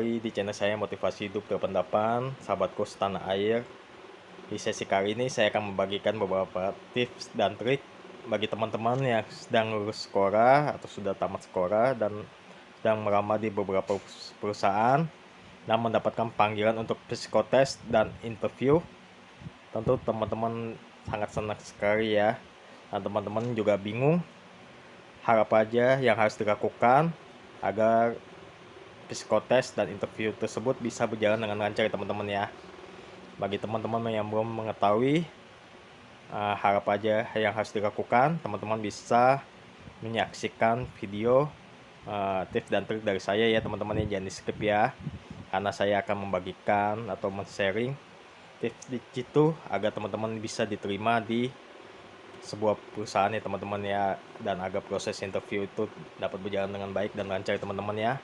kembali di channel saya Motivasi Hidup 88, sahabatku setanah air. Di sesi kali ini saya akan membagikan beberapa tips dan trik bagi teman-teman yang sedang lulus sekolah atau sudah tamat sekolah dan sedang melamar di beberapa perusahaan dan mendapatkan panggilan untuk psikotes dan interview. Tentu teman-teman sangat senang sekali ya, dan teman-teman juga bingung hal apa aja yang harus dilakukan agar psikotes dan interview tersebut bisa berjalan dengan lancar ya teman-teman ya. Bagi teman-teman yang belum mengetahui hal apa aja yang harus dilakukan, teman-teman bisa menyaksikan video tips dan trik dari saya ya teman-teman ya, jangan di skip ya, karena saya akan membagikan atau men-sharing tips di situ agar teman-teman bisa diterima di sebuah perusahaan ya teman-teman ya, dan agar proses interview itu dapat berjalan dengan baik dan lancar teman-teman ya.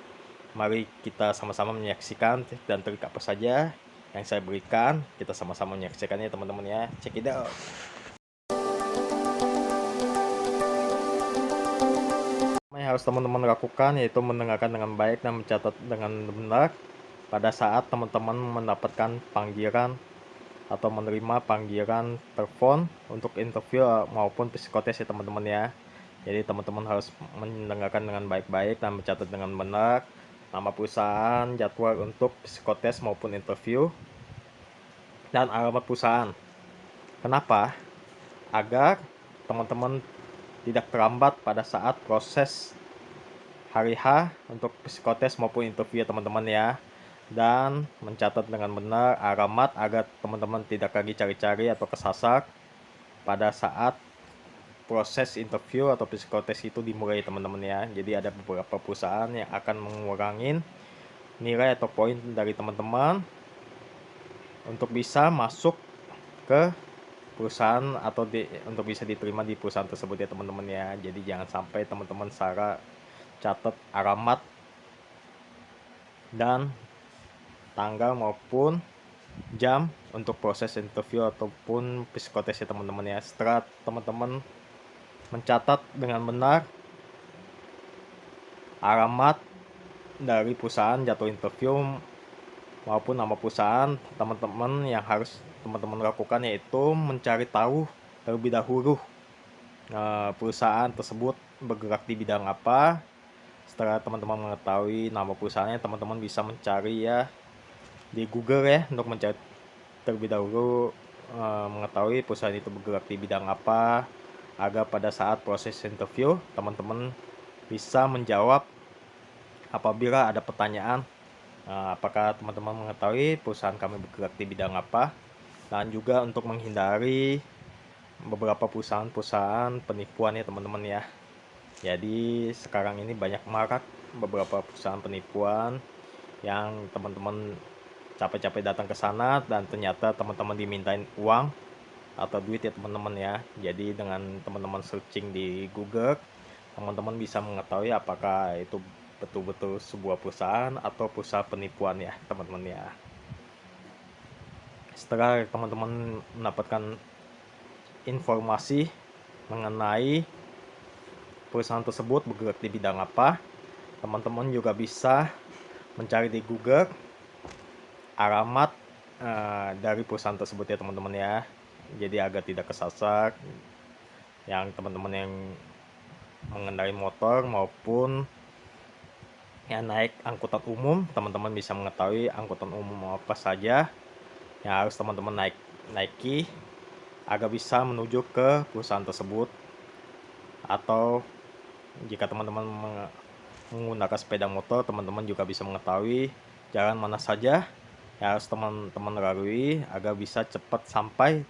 Mari kita sama-sama menyaksikan tips dan trik apa saja yang saya berikan. Kita sama-sama menyaksikannya teman-teman ya. Check it out. Yang harus teman-teman lakukan yaitu mendengarkan dengan baik dan mencatat dengan benar pada saat teman-teman mendapatkan panggilan atau menerima panggilan telepon untuk interview maupun psikotes ya teman-teman ya. Jadi teman-teman harus mendengarkan dengan baik-baik dan mencatat dengan benar nama perusahaan, jadwal untuk psikotes maupun interview, dan alamat perusahaan. Kenapa? Agar teman-teman tidak terlambat pada saat proses hari H untuk psikotes maupun interview teman-teman ya. Dan mencatat dengan benar alamat agar teman-teman tidak lagi cari-cari atau kesasar pada saat proses interview atau psikotes itu dimulai teman-teman ya. Jadi ada beberapa perusahaan yang akan mengurangi nilai atau poin dari teman-teman untuk bisa masuk ke perusahaan atau untuk bisa diterima di perusahaan tersebut ya teman-teman ya. Jadi jangan sampai teman-teman salah catat alamat dan tanggal maupun jam untuk proses interview ataupun psikotes ya teman-teman ya. Setelah teman-teman mencatat dengan benar alamat dari perusahaan, jadwal interview maupun nama perusahaan, teman-teman yang harus teman-teman lakukan yaitu mencari tahu terlebih dahulu perusahaan tersebut bergerak di bidang apa. Setelah teman-teman mengetahui nama perusahaannya, teman-teman bisa mencari ya di Google ya, untuk mencari terlebih dahulu mengetahui perusahaan itu bergerak di bidang apa, agar pada saat proses interview teman-teman bisa menjawab apabila ada pertanyaan apakah teman-teman mengetahui perusahaan kami bergerak di bidang apa. Dan juga untuk menghindari beberapa perusahaan penipuan ya teman-teman ya. Jadi sekarang ini banyak marak beberapa perusahaan penipuan yang teman-teman capek-capek datang ke sana dan ternyata teman-teman dimintain uang atau duit ya teman-teman ya. Jadi dengan teman-teman searching di Google, teman-teman bisa mengetahui apakah itu betul-betul sebuah perusahaan atau perusahaan penipuan ya teman-teman ya. Setelah teman-teman mendapatkan informasi mengenai perusahaan tersebut bergerak di bidang apa, teman-teman juga bisa mencari di Google alamat dari perusahaan tersebut ya teman-teman ya. Jadi agar tidak kesasar yang teman-teman yang mengendarai motor maupun yang naik angkutan umum, teman-teman bisa mengetahui angkutan umum apa saja yang harus teman-teman naiki agar bisa menuju ke perusahaan tersebut. Atau jika teman-teman menggunakan sepeda motor, teman-teman juga bisa mengetahui jalan mana saja yang harus teman-teman lalui agar bisa cepat sampai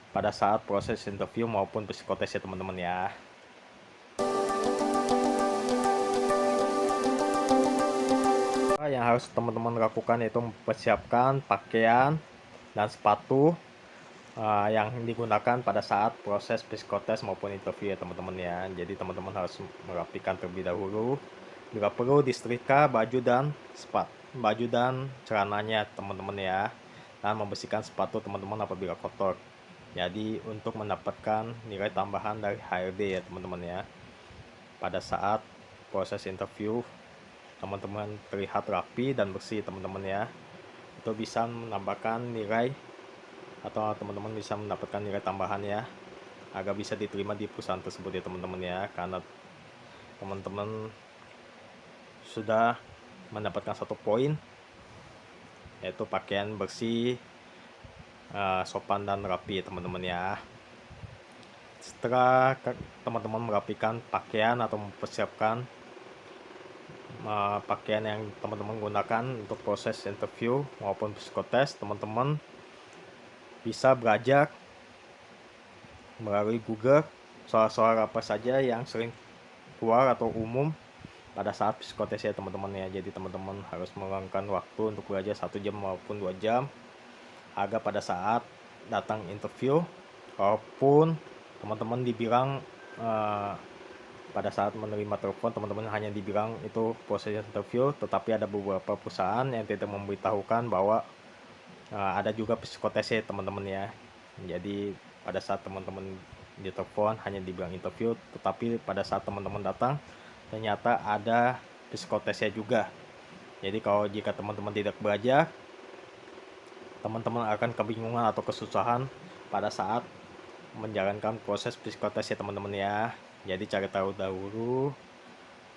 pada saat proses interview maupun psikotes ya teman-teman ya. Yang harus teman-teman lakukan yaitu mempersiapkan pakaian dan sepatu yang digunakan pada saat proses psikotes maupun interview ya teman-teman ya. Jadi teman-teman harus merapikan terlebih dahulu, bila perlu disetrika baju dan celananya teman-teman ya, dan membersihkan sepatu teman-teman apabila kotor. Jadi untuk mendapatkan nilai tambahan dari HRD ya teman-teman ya pada saat proses interview teman-teman terlihat rapi dan bersih teman-teman ya. Itu bisa menambahkan nilai atau teman-teman bisa mendapatkan nilai tambahan ya, agar bisa diterima di perusahaan tersebut ya teman-teman ya, karena teman-teman sudah mendapatkan 1 poin, yaitu pakaian bersih, sopan dan rapi teman-teman ya. Setelah teman-teman merapikan pakaian atau mempersiapkan pakaian yang teman-teman gunakan untuk proses interview maupun psikotes, teman-teman bisa belajar melalui Google soal-soal apa saja yang sering keluar atau umum pada saat psikotes ya teman-teman ya. Jadi teman-teman harus meluangkan waktu untuk belajar 1 jam maupun 2 jam agar pada saat datang interview, walaupun teman-teman dibilang pada saat menerima telepon teman-teman hanya dibilang itu proses interview, tetapi ada beberapa perusahaan yang tidak memberitahukan bahwa ada juga psikotes ya teman-teman ya. Jadi pada saat teman-teman ditelepon hanya dibilang interview, tetapi pada saat teman-teman datang ternyata ada psikotesnya juga. Jadi kalau jika teman-teman tidak belajar, teman-teman akan kebingungan atau kesusahan pada saat menjalankan proses psikotes ya teman-teman ya. Jadi cari tahu dahulu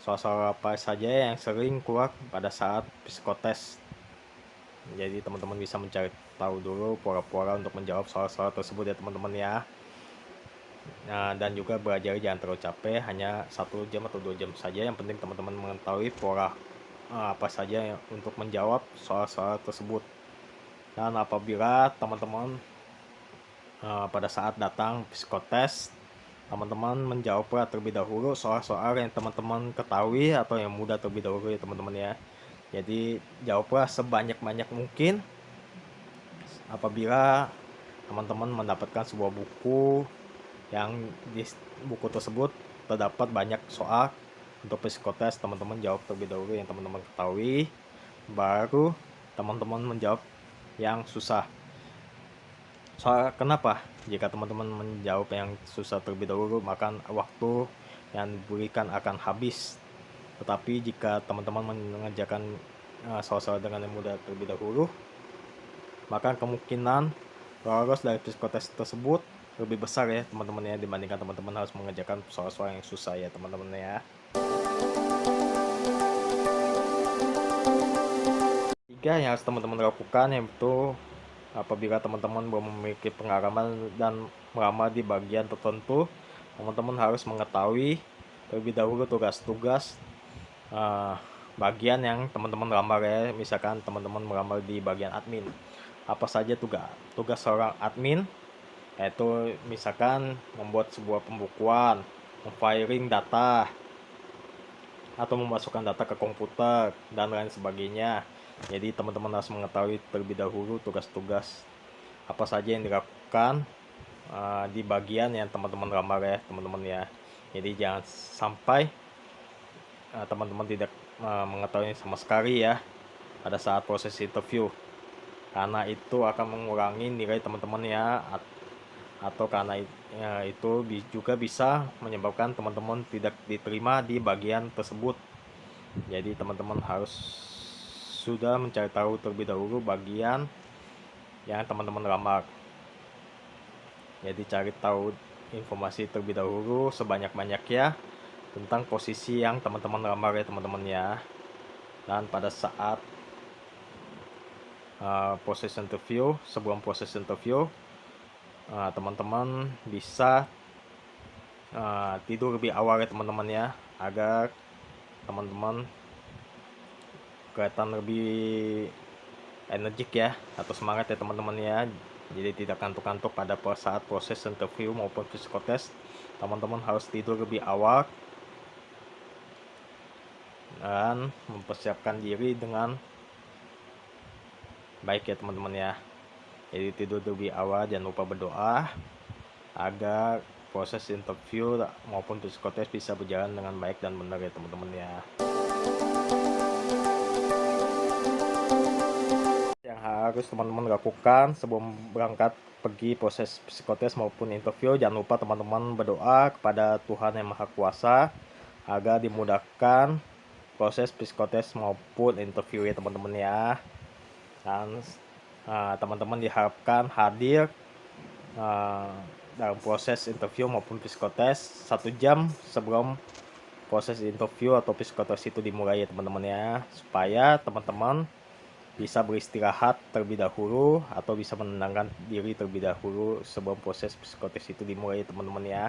soal-soal apa saja yang sering keluar pada saat psikotes. Jadi teman-teman bisa mencari tahu dulu pola-pola untuk menjawab soal-soal tersebut ya teman-teman ya. Nah, dan juga belajar jangan terlalu capek, hanya 1 jam atau 2 jam saja. Yang penting teman-teman mengetahui pola apa saja untuk menjawab soal-soal tersebut. Dan apabila teman-teman pada saat datang psikotes, teman-teman menjawablah terlebih dahulu soal-soal yang teman-teman ketahui atau yang mudah terlebih dahulu ya teman-teman ya. Jadi jawablah sebanyak-banyak mungkin. Apabila teman-teman mendapatkan sebuah buku yang di buku tersebut terdapat banyak soal untuk psikotes, teman-teman jawab terlebih dahulu yang teman-teman ketahui, baru teman-teman menjawab yang susah. Soal kenapa? Jika teman-teman menjawab yang susah terlebih dahulu, maka waktu yang diberikan akan habis. Tetapi jika teman-teman mengerjakan soal-soal dengan yang mudah terlebih dahulu, maka kemungkinan lolos dari psikotes tersebut lebih besar ya teman-teman ya, dibandingkan teman-teman harus mengerjakan soal-soal yang susah ya teman-teman ya. Tiga yang harus teman-teman lakukan, yaitu apabila teman-teman belum memiliki pengalaman dan melamar di bagian tertentu, teman-teman harus mengetahui terlebih dahulu tugas-tugas bagian yang teman-teman lamar ya. Misalkan teman-teman melamar di bagian admin, apa saja tugas seorang admin, yaitu misalkan membuat sebuah pembukuan, memfiling data, atau memasukkan data ke komputer dan lain sebagainya. Jadi teman-teman harus mengetahui terlebih dahulu tugas-tugas apa saja yang dilakukan di bagian yang teman-teman lamar ya teman-teman ya. Jadi jangan sampai teman-teman tidak mengetahui sama sekali ya pada saat proses interview, karena itu akan mengurangi nilai teman-teman ya, atau karena itu juga bisa menyebabkan teman-teman tidak diterima di bagian tersebut. Jadi teman-teman harus sudah mencari tahu terlebih dahulu bagian yang teman-teman lamar. Jadi cari tahu informasi terlebih dahulu sebanyak-banyak ya tentang posisi yang teman-teman lamar ya teman-teman ya. Dan pada saat proses interview, sebelum proses interview, teman-teman bisa tidur lebih awal ya teman-teman ya, agar teman-teman kelihatan lebih energik ya atau semangat ya teman-teman ya. Jadi tidak kantuk-kantuk pada saat proses interview maupun psikotes. Teman-teman harus tidur lebih awal dan mempersiapkan diri dengan baik ya teman-teman ya. Jadi tidur lebih awal, jangan lupa berdoa agar proses interview maupun psikotes bisa berjalan dengan baik dan benar ya teman-teman ya. Yang harus teman-teman lakukan sebelum berangkat pergi proses psikotes maupun interview, jangan lupa teman-teman berdoa kepada Tuhan yang Maha Kuasa agar dimudahkan proses psikotes maupun interview ya teman-teman ya. Dan teman-teman diharapkan hadir dalam proses interview maupun psikotes 1 jam sebelum proses interview atau psikotes itu dimulai ya teman-teman ya, supaya teman-teman bisa beristirahat terlebih dahulu atau bisa menenangkan diri terlebih dahulu sebelum proses psikotes itu dimulai teman-teman ya.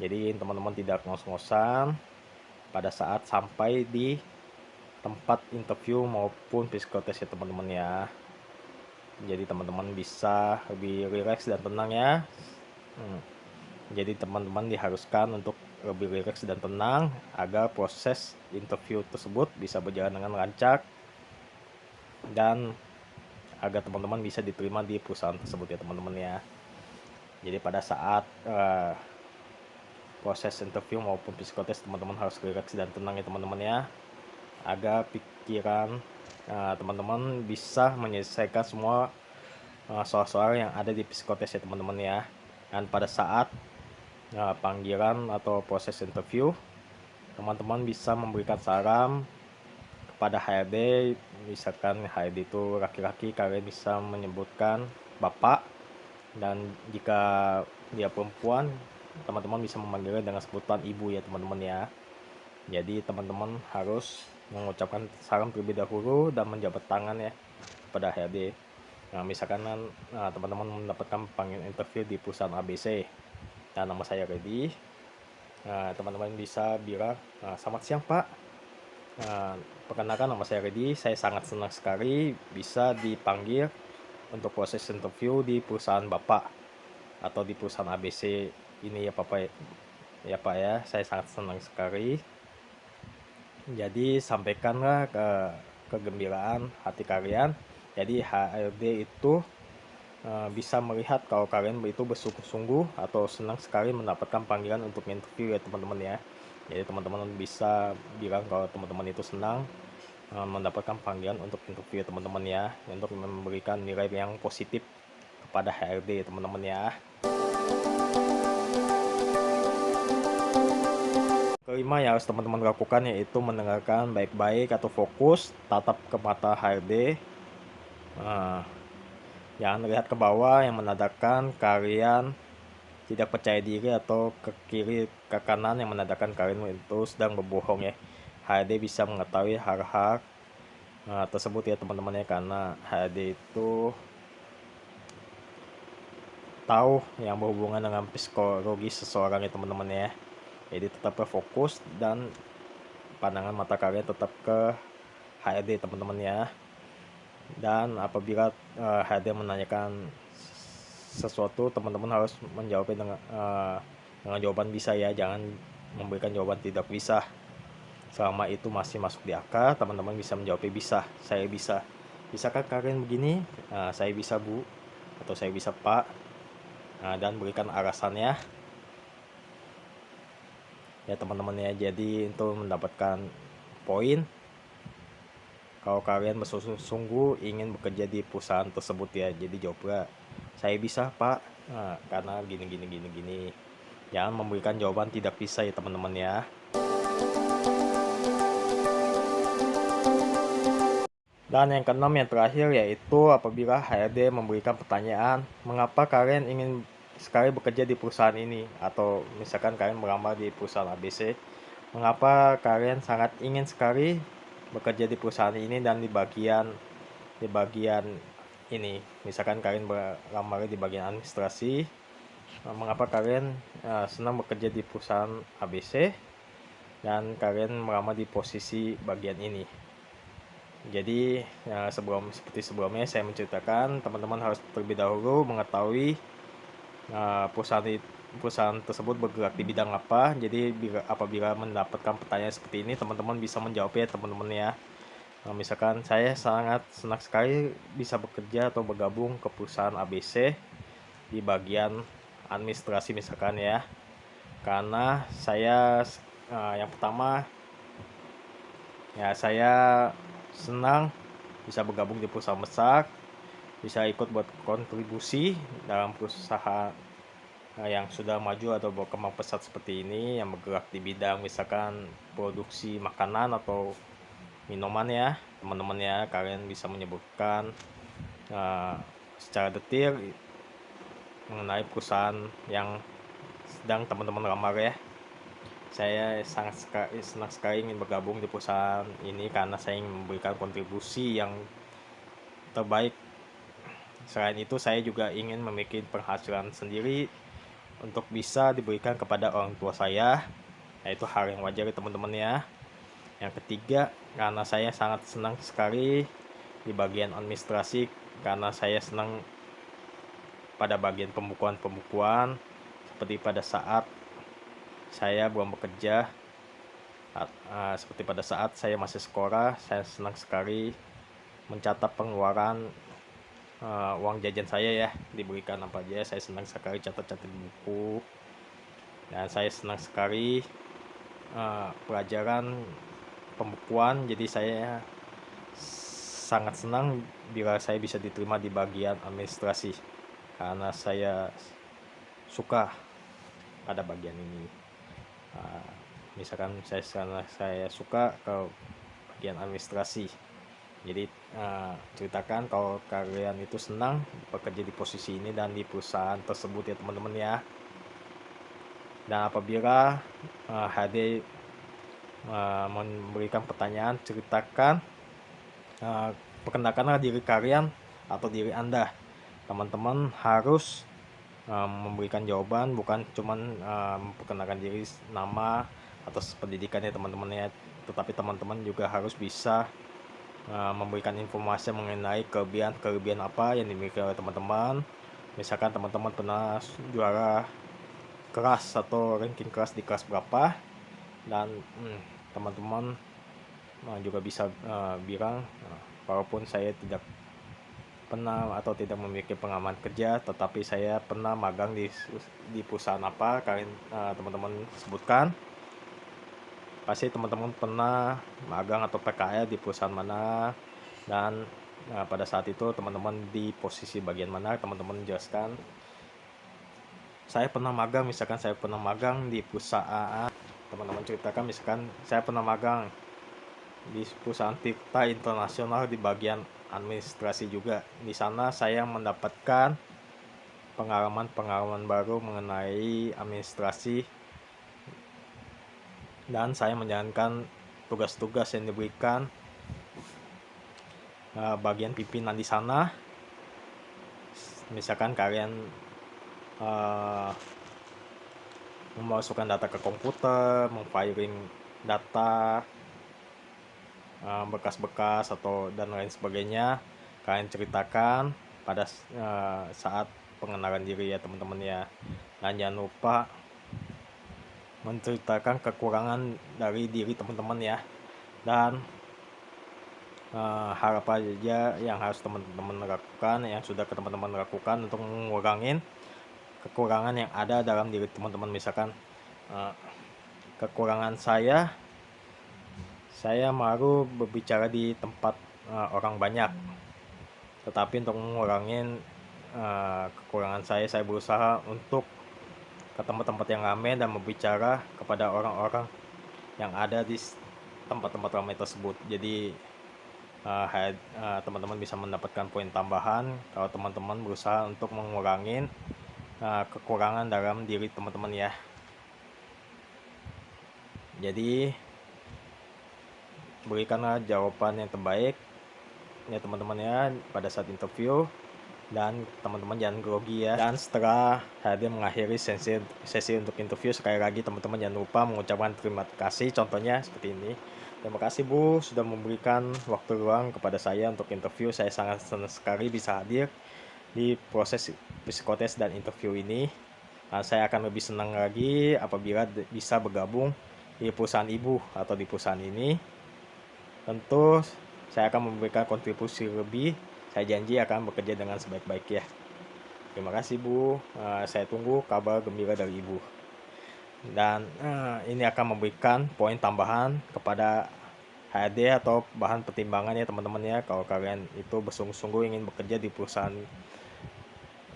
Jadi teman-teman tidak ngos-ngosan pada saat sampai di tempat interview maupun psikotes ya teman-teman ya. Jadi teman-teman bisa lebih rileks dan tenang ya. Jadi teman-teman diharuskan untuk lebih rileks dan tenang agar proses interview tersebut bisa berjalan dengan lancar dan agar teman-teman bisa diterima di perusahaan tersebut ya teman-teman ya. Jadi pada saat proses interview maupun psikotes teman-teman harus rileks dan tenang ya teman-teman ya, agar pikiran teman-teman bisa menyelesaikan semua soal-soal yang ada di psikotes ya teman-teman ya. Dan pada saat panggilan atau proses interview, teman-teman bisa memberikan saran kepada HRD. Misalkan HRD itu laki-laki, kalian bisa menyebutkan bapak, dan jika dia perempuan, teman-teman bisa memanggilnya dengan sebutan ibu ya teman-teman ya. Jadi teman-teman harus mengucapkan salam terlebih dahulu dan menjabat tangan ya kepada HRD. Nah, misalkan teman-teman mendapatkan panggilan interview di perusahaan ABC, dan nama saya Reddy. Teman-teman bisa bilang, selamat siang Pak, perkenalkan nama saya Reddy, saya sangat senang sekali bisa dipanggil untuk proses interview di perusahaan Bapak atau di perusahaan ABC ini ya Pak ya, saya sangat senang sekali. Jadi sampaikanlah kegembiraan hati kalian. Jadi HRD itu bisa melihat kalau kalian itu bersungguh-sungguh atau senang sekali mendapatkan panggilan untuk interview ya teman-teman ya. Jadi teman-teman bisa bilang kalau teman-teman itu senang mendapatkan panggilan untuk interview ya teman-teman ya, untuk memberikan nilai yang positif kepada HRD ya teman-teman ya. Kelima yang harus teman-teman lakukan yaitu mendengarkan baik-baik atau fokus tatap ke mata HRD. Jangan lihat ke bawah yang menandakan kalian tidak percaya diri, atau ke kiri ke kanan yang menandakan kalian itu sedang berbohong ya. HRD bisa mengetahui hal-hal tersebut ya teman-teman ya, karena HRD itu tahu yang berhubungan dengan psikologi seseorang ya teman-teman ya. Jadi tetap fokus dan pandangan mata kalian tetap ke HRD teman-teman ya. Dan apabila HRD menanyakan sesuatu, teman-teman harus menjawabnya dengan jawaban bisa ya, jangan memberikan jawaban tidak bisa. Selama itu masih masuk di akal, teman-teman bisa menjawabnya bisa, saya bisa. Bisakah kalian begini? Saya bisa Bu, atau saya bisa Pak. Dan berikan alasannya ya teman-teman ya. Jadi untuk mendapatkan poin, kalau kalian bersungguh-sungguh ingin bekerja di perusahaan tersebut ya, jadi jawablah saya bisa Pak, karena gini. Jangan memberikan jawaban tidak bisa ya teman-teman ya. Dan yang keenam yang terakhir yaitu apabila HRD memberikan pertanyaan, mengapa kalian ingin sekali bekerja di perusahaan ini, atau misalkan kalian melamar di perusahaan ABC, mengapa kalian sangat ingin sekali bekerja di perusahaan ini dan di bagian ini, misalkan kalian melamar di bagian administrasi, mengapa kalian senang bekerja di perusahaan ABC dan kalian melamar di posisi bagian ini. Jadi seperti sebelumnya saya menceritakan, teman-teman harus terlebih dahulu mengetahui perusahaan tersebut bergerak di bidang apa. Jadi apabila mendapatkan pertanyaan seperti ini, teman-teman bisa menjawabnya teman-teman ya. Misalkan saya sangat senang sekali bisa bekerja atau bergabung ke perusahaan ABC di bagian administrasi misalkan ya, karena saya yang pertama ya, saya senang bisa bergabung di perusahaan besar, bisa ikut buat kontribusi dalam perusahaan yang sudah maju atau berkembang pesat seperti ini, yang bergerak di bidang misalkan produksi makanan atau minuman ya teman-teman ya. Kalian bisa menyebutkan secara detail mengenai perusahaan yang sedang teman-teman lamar ya. Saya senang sekali ingin bergabung di perusahaan ini karena saya ingin memberikan kontribusi yang terbaik. Selain itu saya juga ingin memiliki penghasilan sendiri untuk bisa diberikan kepada orang tua saya, yaitu hal yang wajar ya teman-teman ya. Yang ketiga, karena saya sangat senang sekali di bagian administrasi, karena saya senang pada bagian pembukuan seperti pada saat saya belum bekerja, seperti pada saat saya masih sekolah. Saya senang sekali mencatat pengeluaran uang jajan saya ya, diberikan apa aja. Saya senang sekali catat-catat di buku, dan saya senang sekali pelajaran pembukuan. Jadi saya sangat senang bila saya bisa diterima di bagian administrasi karena saya suka pada bagian ini. Misalkan saya suka ke bagian administrasi. Jadi ceritakan kalau kalian itu senang bekerja di posisi ini dan di perusahaan tersebut ya teman-teman ya. Dan apabila HD memberikan pertanyaan, ceritakan, perkenalkanlah diri kalian atau diri Anda. Teman-teman harus memberikan jawaban, bukan cuman memperkenalkan diri, nama atau pendidikannya teman-teman ya, tetapi teman-teman juga harus bisa memberikan informasi mengenai kelebihan apa yang dimiliki oleh teman-teman. Misalkan teman-teman pernah juara kelas atau ranking kelas di kelas berapa, dan teman-teman juga bisa bilang walaupun saya tidak pernah atau tidak memiliki pengalaman kerja, tetapi saya pernah magang di perusahaan apa, kalian teman-teman sebutkan. Pasti teman-teman pernah magang atau PKL di perusahaan mana, dan pada saat itu teman-teman di posisi bagian mana, teman-teman jelaskan. Saya pernah magang, misalkan saya pernah magang di perusahaan, teman-teman ceritakan misalkan saya pernah magang di perusahaan Tirta Internasional di bagian administrasi juga. Di sana saya mendapatkan pengalaman baru mengenai administrasi, dan saya menjalankan tugas-tugas yang diberikan bagian pimpinan di sana. Misalkan kalian memasukkan data ke komputer, memfiling data, bekas-bekas atau dan lain sebagainya, kalian ceritakan pada saat pengenalan diri ya teman-teman ya. Dan jangan lupa menceritakan kekurangan dari diri teman-teman ya, dan hal apa aja yang harus teman-teman lakukan, yang sudah teman-teman lakukan untuk mengurangi kekurangan yang ada dalam diri teman-teman. Misalkan kekurangan saya malu berbicara di tempat orang banyak, tetapi untuk mengurangi kekurangan saya berusaha untuk ke tempat-tempat yang ramai dan berbicara kepada orang-orang yang ada di tempat-tempat ramai tersebut. Jadi teman-teman bisa mendapatkan poin tambahan kalau teman-teman berusaha untuk mengurangi kekurangan dalam diri teman-teman ya. Jadi berikanlah jawaban yang terbaik ya teman-teman ya pada saat interview, dan teman-teman jangan grogi ya. Dan setelah hadir mengakhiri sesi untuk interview, sekali lagi teman-teman jangan lupa mengucapkan terima kasih, contohnya seperti ini. Terima kasih Bu sudah memberikan waktu luang kepada saya untuk interview. Saya sangat senang sekali bisa hadir di proses psikotes dan interview ini. Saya akan lebih senang lagi apabila bisa bergabung di perusahaan ibu atau di perusahaan ini. Tentu saya akan memberikan kontribusi lebih. Saya janji akan bekerja dengan sebaik-baik ya. Terima kasih Bu. Saya tunggu kabar gembira dari Ibu. Dan ini akan memberikan poin tambahan kepada HRD atau bahan pertimbangan ya teman-teman ya. Kalau kalian itu bersungguh-sungguh ingin bekerja di perusahaan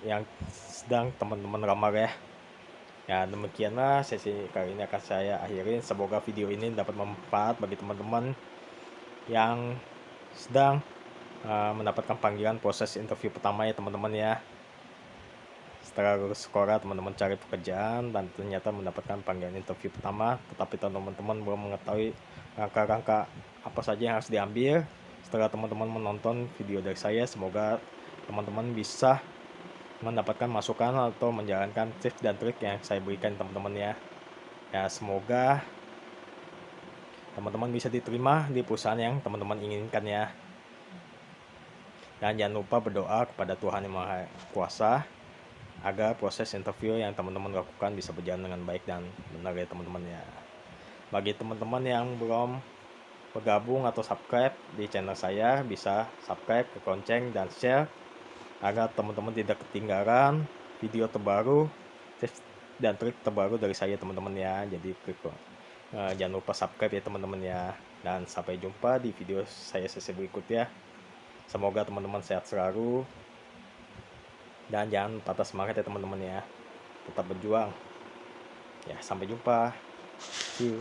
yang sedang teman-teman lamar ya. Ya demikianlah sesi kali ini akan saya akhirin. Semoga video ini dapat bermanfaat bagi teman-teman yang sedang mendapatkan panggilan proses interview pertama ya teman-teman ya. Setelah lulus sekolah, teman-teman cari pekerjaan dan ternyata mendapatkan panggilan interview pertama, tetapi teman-teman belum mengetahui langkah-langkah apa saja yang harus diambil. Setelah teman-teman menonton video dari saya, semoga teman-teman bisa mendapatkan masukan atau menjalankan tips dan trik yang saya berikan teman-teman ya. Ya, semoga teman-teman bisa diterima di perusahaan yang teman-teman inginkan ya. Dan jangan lupa berdoa kepada Tuhan Yang Maha Kuasa agar proses interview yang teman-teman lakukan bisa berjalan dengan baik dan benar ya teman-teman ya. Bagi teman-teman yang belum bergabung atau subscribe di channel saya, bisa subscribe, ke lonceng, dan share agar teman-teman tidak ketinggalan video terbaru, tips dan trik terbaru dari saya teman-teman ya. Jadi jangan lupa subscribe ya teman-teman ya. Dan sampai jumpa di video saya sesi berikutnya. Semoga teman-teman sehat selalu dan jangan patah semangat ya teman-teman ya. Tetap berjuang ya. Sampai jumpa, see you.